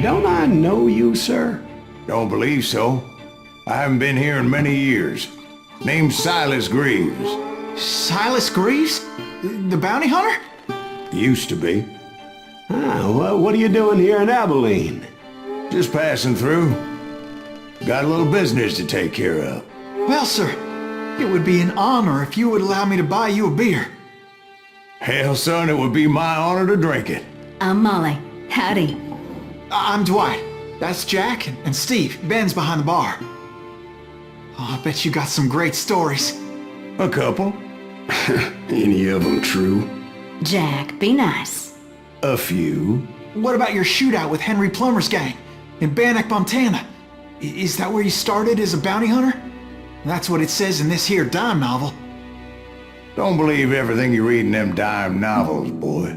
don't I know you, sir? Don't believe so. I haven't been here in many years. Name's Silas Greaves. Silas Greaves? The bounty hunter? Used to be. Well, what are you doing here in Abilene? Just passing through. Got a little business to take care of. Well, sir, it would be an honor if you would allow me to buy you a beer. Hell, son, it would be my honor to drink it. I'm Molly. Howdy. I'm Dwight. That's Jack and Steve. Ben's behind the bar. Oh, I bet you got some great stories. A couple. Any of them true? Jack, be nice. A few. What about your shootout with Henry Plummer's gang in Bannock, Montana? Is that where you started as a bounty hunter? That's what it says in this here dime novel. Don't believe everything you read in them dime novels, boy.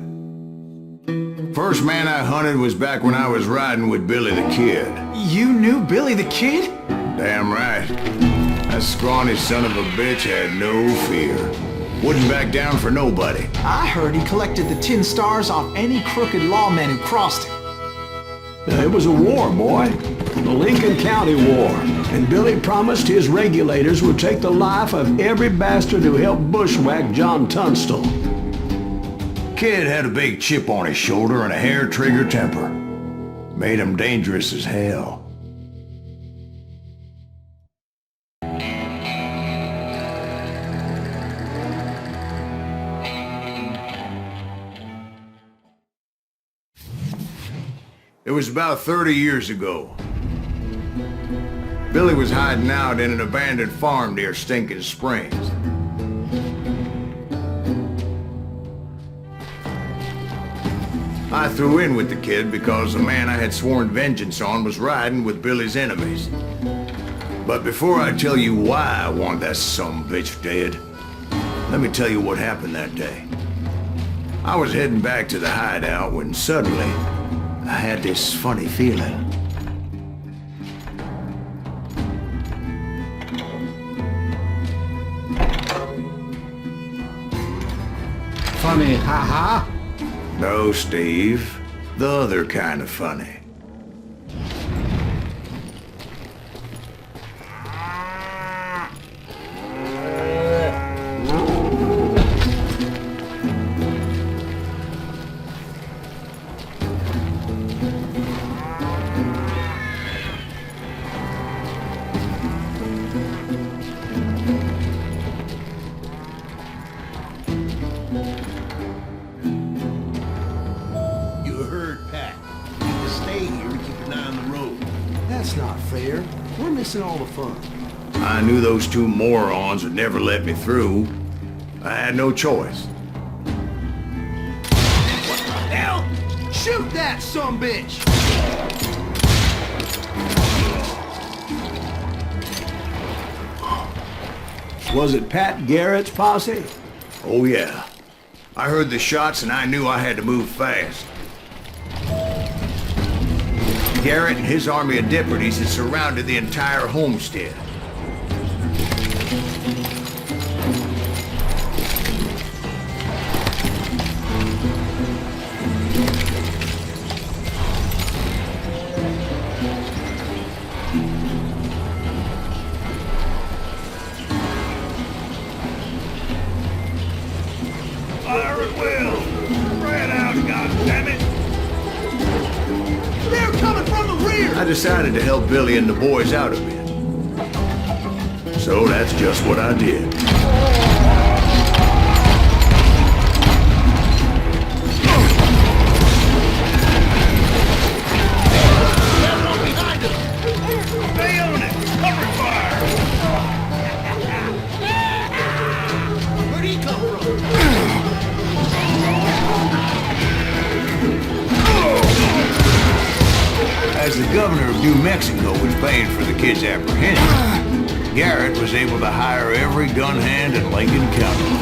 First man I hunted was back when I was riding with Billy the Kid. You knew Billy the Kid? Damn right. That scrawny son of a bitch had no fear. Wouldn't back down for nobody. I heard he collected the 10 stars off any crooked lawmen who crossed him. It was a war, boy. The Lincoln County War. And Billy promised his regulators would take the life of every bastard who helped bushwhack John Tunstall. Kid had a big chip on his shoulder and a hair-trigger temper. Made him dangerous as hell. It was about 30 years ago. Billy was hiding out in an abandoned farm near Stinking Springs. I threw in with the kid because the man I had sworn vengeance on was riding with Billy's enemies. But before I tell you why I want that sumbitch dead, let me tell you what happened that day. I was heading back to the hideout when suddenly I had this funny feeling. Funny, ha-ha? No, Steve. The other kind of funny. That's not fair. We're missing all the fun. I knew those two morons would never let me through. I had no choice. What the hell? Shoot that sumbitch! Was it Pat Garrett's posse? Oh yeah. I heard the shots and I knew I had to move fast. Garrett and his army of deputies had surrounded the entire homestead. Fire at will! Spread out, goddammit! They're coming from the rear! I decided to help Billy and the boys out a bit. So that's just what I did. Stay on it! Cover fire! Where'd he come from? As the governor of New Mexico was paying for the kid's apprehension, Garrett was able to hire every gun hand in Lincoln County.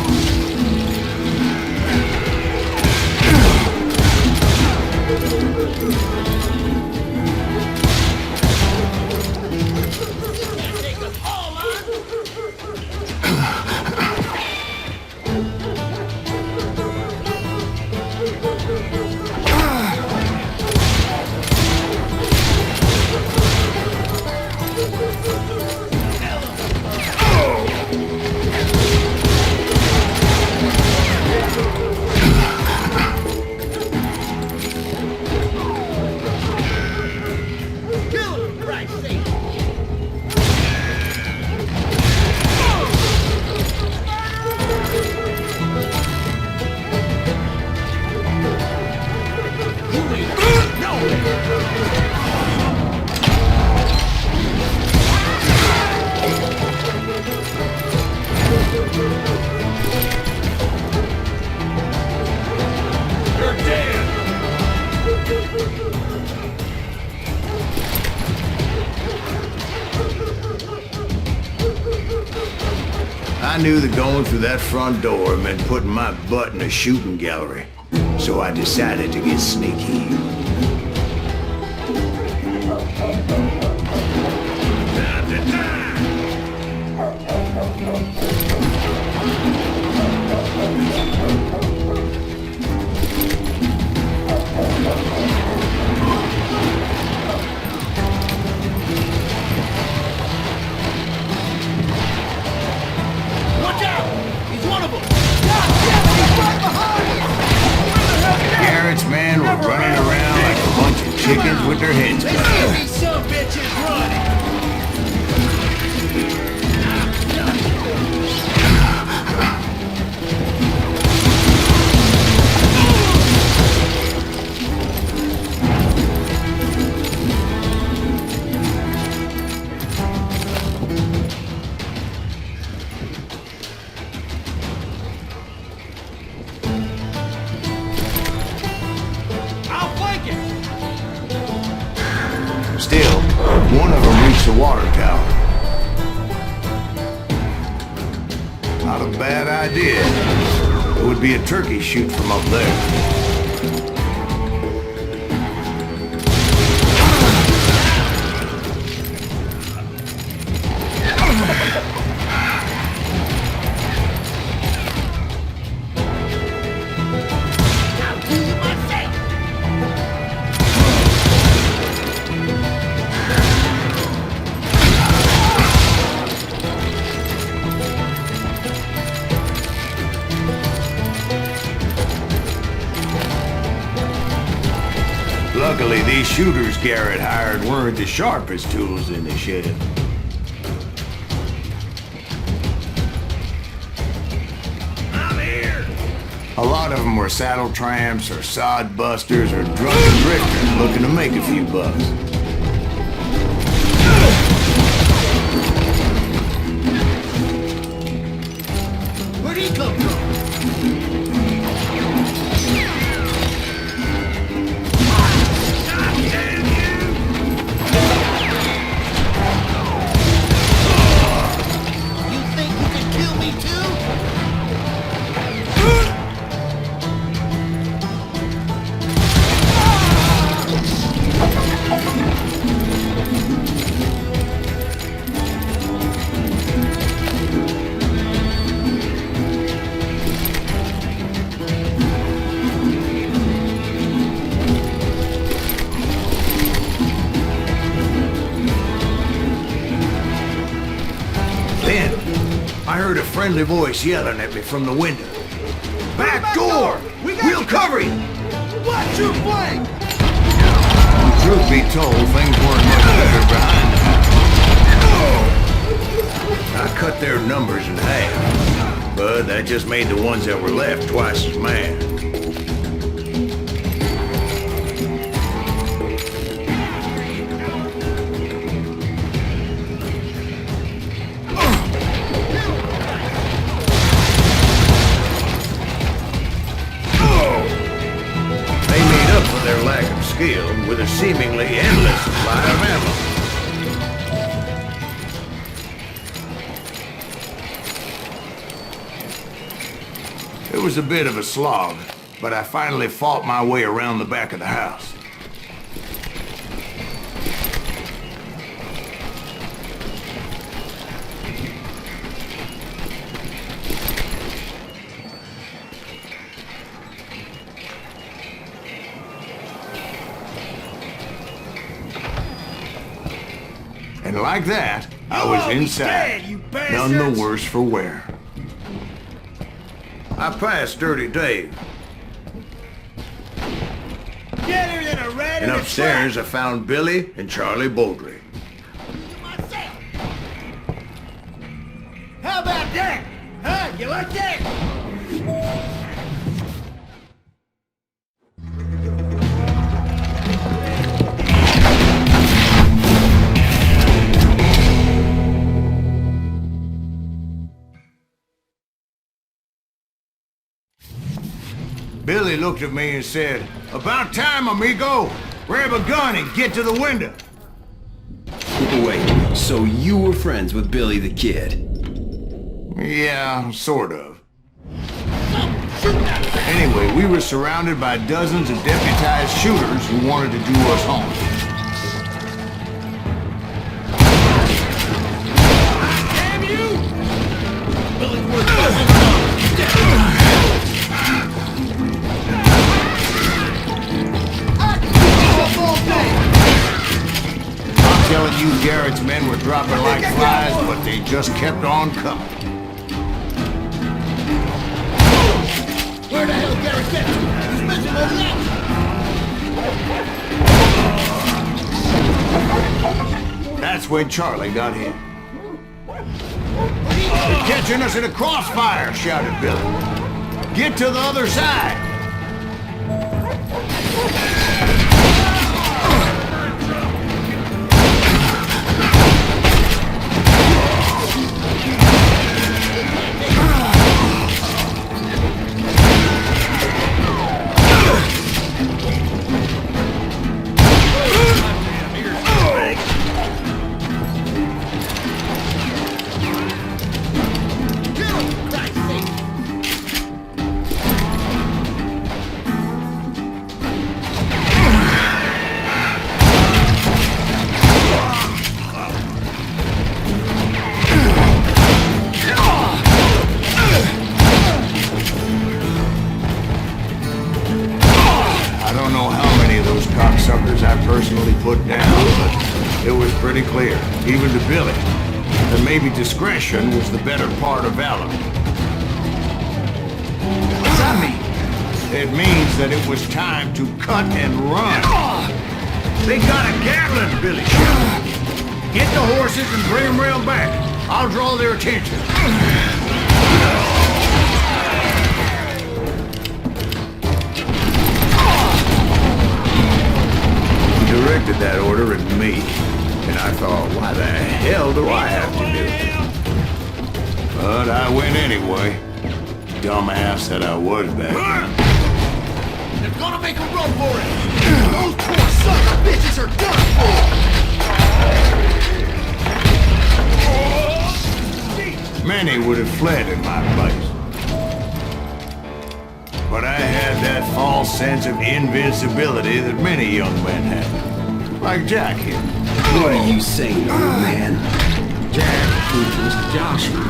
knew that going through that front door meant putting my butt in a shooting gallery, so I decided to get sneaky. Watch out! He's one of them! God damn it, he's right behind us! Where the hell is that? Garrett's men were running around like a bunch of chickens with their heads They cut see off. these some bitches running! I'll flank him! Still, one of them reached the water tower. Not a bad idea. It would be a turkey shoot from up there. Luckily, these shooters Garrett hired weren't the sharpest tools in the shed. I'm here! A lot of them were saddle tramps or sod busters or drunken drifters looking to make a few bucks. Where'd he come from? You think you can kill me too? Then, I heard a friendly voice yelling at me from the window. Back door! We'll cover you! Watch your flank! Truth be told, things weren't much better behind the house. I cut their numbers in half, but that just made the ones that were left twice as mad. They made up for their lack of skill with a seemingly endless supply of ammo. It was a bit of a slog, but I finally fought my way around the back of the house. And like that, I was all be inside, dead, you none bastards! the worse for wear. I passed Dirty Dave, Get her in a rat and in a upstairs I found Billy and Charlie Baldry. myself. How about that? Huh? You like that? Billy looked at me and said, "About time, amigo. Grab a gun and get to the window." Wait, so you were friends with Billy the Kid? Yeah, sort of. Anyway, we were surrounded by dozens of deputized shooters who wanted to do us harm. Damn you! Billy's worth I'm telling you, Garrett's men were dropping like flies, but they just kept on coming. Where the hell Garrett get to? He's missing over there! That's when Charlie got hit. They're catching us in a crossfire, shouted Billy. Get to the other side. I don't know how many of those cocksuckers I personally put down, but it was pretty clear, even to Billy, that maybe discretion was the better part of valor. What's that mean? It means that it was time to cut and run. They got a Gatling, Billy shouted. Get the horses and bring them round back. I'll draw their attention. Directed that order at me, and I thought, why the hell do I have to do it? But I went anyway. Dumbass that I was back then. They're gonna make a run for it! Those poor sons of bitches are done for! Many would have fled in my place. But I had that false sense of invincibility that many young men have. Like Jack here. What are you saying, old man? Jack, Mr. Joshua.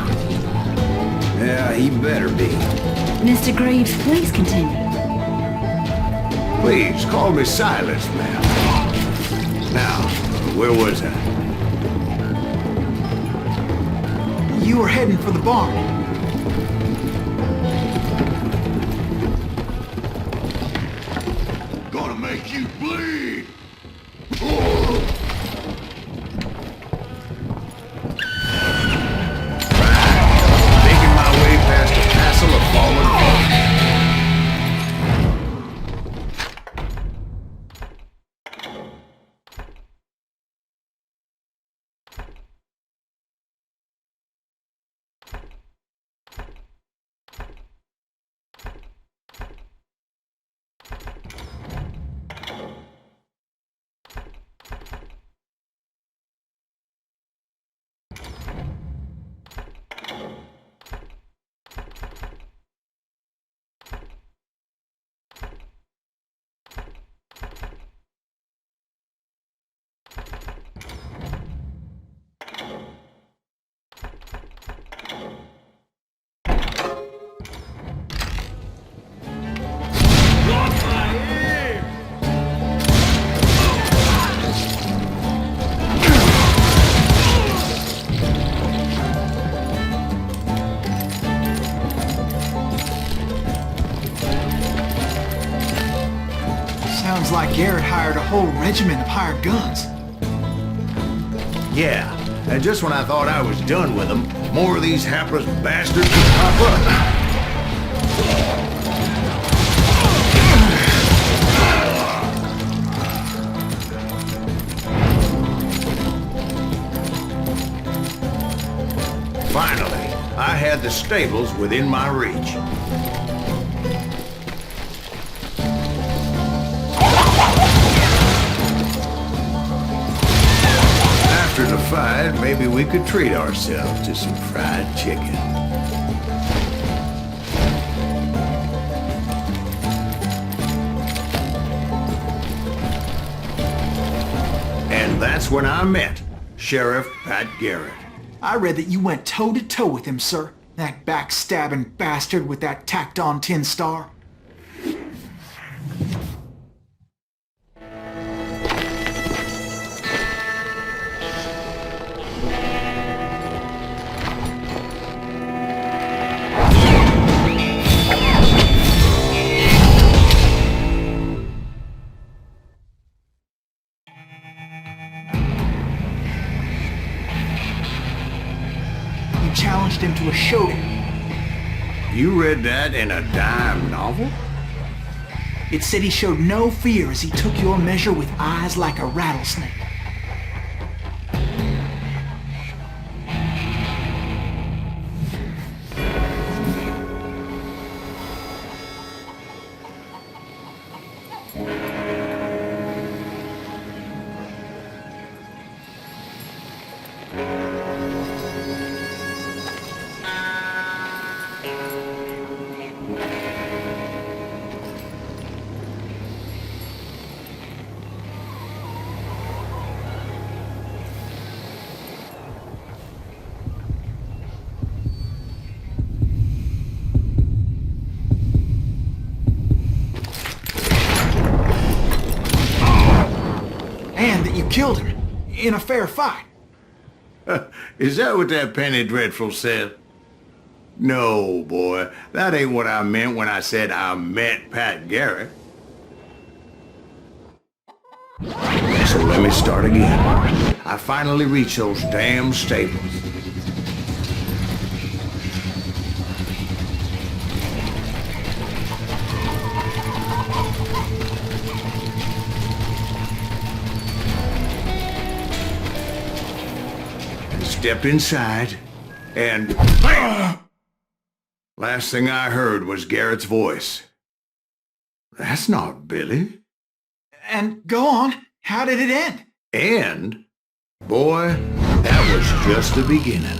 Yeah, he better be. Mr. Greaves, please continue. Please, call me Silas, ma'am. Now, where was I? You were heading for the barn. Gonna make you bleed! Making my way past a castle of fallen foes. Sounds like Garrett hired a whole regiment of hired guns. Yeah, and just when I thought I was done with them, more of these hapless bastards would pop up. Finally, I had the stables within my reach. After the fight, maybe we could treat ourselves to some fried chicken. that's when I met Sheriff Pat Garrett. I read that you went toe-to-toe with him, sir. That backstabbing bastard with that tacked-on tin star. You challenged him to a showdown. You read that in a dime novel? It said he showed no fear as he took your measure with eyes like a rattlesnake. And that you killed him in a fair fight. Is that what that Penny Dreadful said? No, boy. That ain't what I meant when I said I met Pat Garrett. So let me start again. I finally reached those damn stables. Stepped inside, and last thing I heard was Garrett's voice. That's not Billy. And go on, how did it end? And, boy, that was just the beginning.